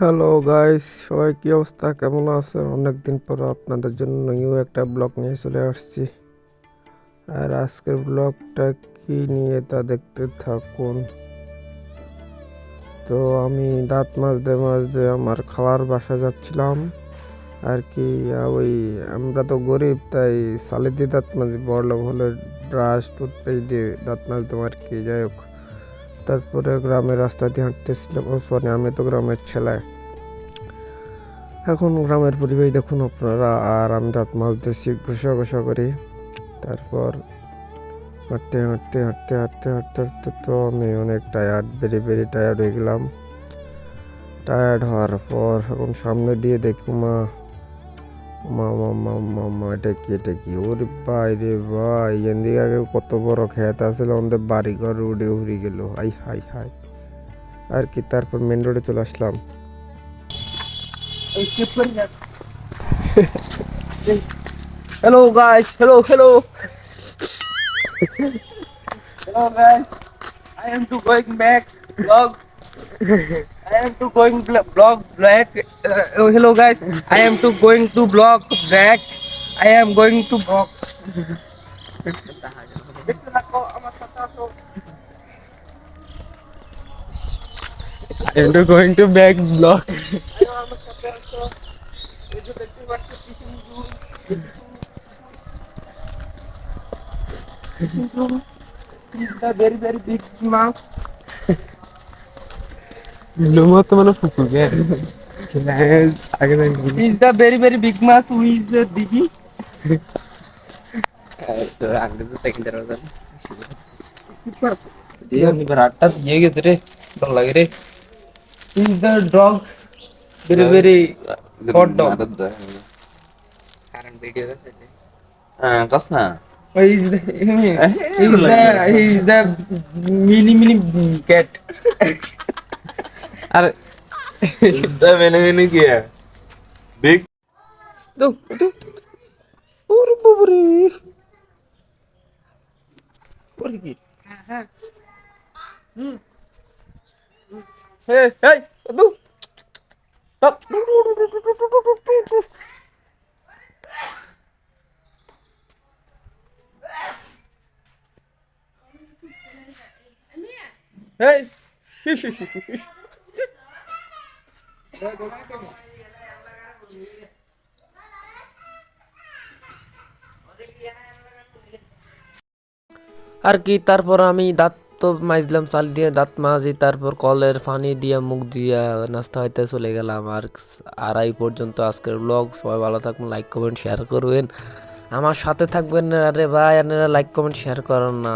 Hello guys, সবাই কি অবস্থা, কেমন আছেন? অনেকদিন পর আপনাদের জন্য নিউ একটা ব্লগ নিয়ে চলে আসছি। আর আজকের ব্লগটা কি নিয়ে তা দেখতে থাকুন। তো আমি দাঁত মাজতে আমার খালার বাসা যাচ্ছিলাম আর কি। ওই আমরা তো গরিব, তাই সালি দিয়ে দাঁত মাজি, বড়লোক হলে ব্রাশ টুথপেস্ট দিয়ে দাঁত মাজতাম আর কি। যাই হোক, তারপরে গ্রামের রাস্তা দিয়ে হাঁটতেছিলাম। আমি তো গ্রামের ছেলে। এখন গ্রামের পরিবেশ দেখুন আপনারা। আর আমি দাঁত মাজতেছি ঘষা ঘষা করি। তারপর হাঁটতে হাঁটতে হাঁটতে হাঁটতে হাঁটতে হাঁটতে তো আমি অনেক টায়ার্ড, বেরি টায়ার্ড হয়ে গেলাম। টায়ার্ড হওয়ার পর এখন সামনে দিয়ে দেখি মা মা মা মা মা মা এটা কি ওরে ভাই রে ভাই, এখান দিকে আগে কত বড় খেত আসলে, আমাদের বাড়ি ঘর উড়ে উড়ে গেল। আই হাই হাই আর কি। তারপর মেন রোডে চলে আসলাম। Hello guys, hello guys. I am to going back vlog. I am to going vlog back. Hello guys, I am to going to vlog back. I am going to vlog. I am going to back vlog. The very big mouth. Lumot mana fuku ke? आगे Is the very big mouth who is the Digi? तो आगे तो second दरवाजा ये नहीं बराटा ये किधर है डर लग रहे Is the dog very hot dog? कारण वीडियो का सेट है कसना Or is the mini cat? अरे इतना मैंने किया बिग दो दो और बबरी और की हे हे दो stop hey আর কি। তারপর আমি দাঁত তো মাজলাম, চাল দিয়ে দাঁত মাজি, তারপর কলের পানি দিয়ে মুখ দিয়ে নাস্তা হইতে চলে গেলাম। আর এই পর্যন্ত আজকের ব্লগ। সবাই ভালো থাকবেন, লাইক কমেন্ট শেয়ার করবেন, আমার সাথে থাকবেন। আরে ভাই, আপনারা লাইক কমেন্ট শেয়ার করেন না।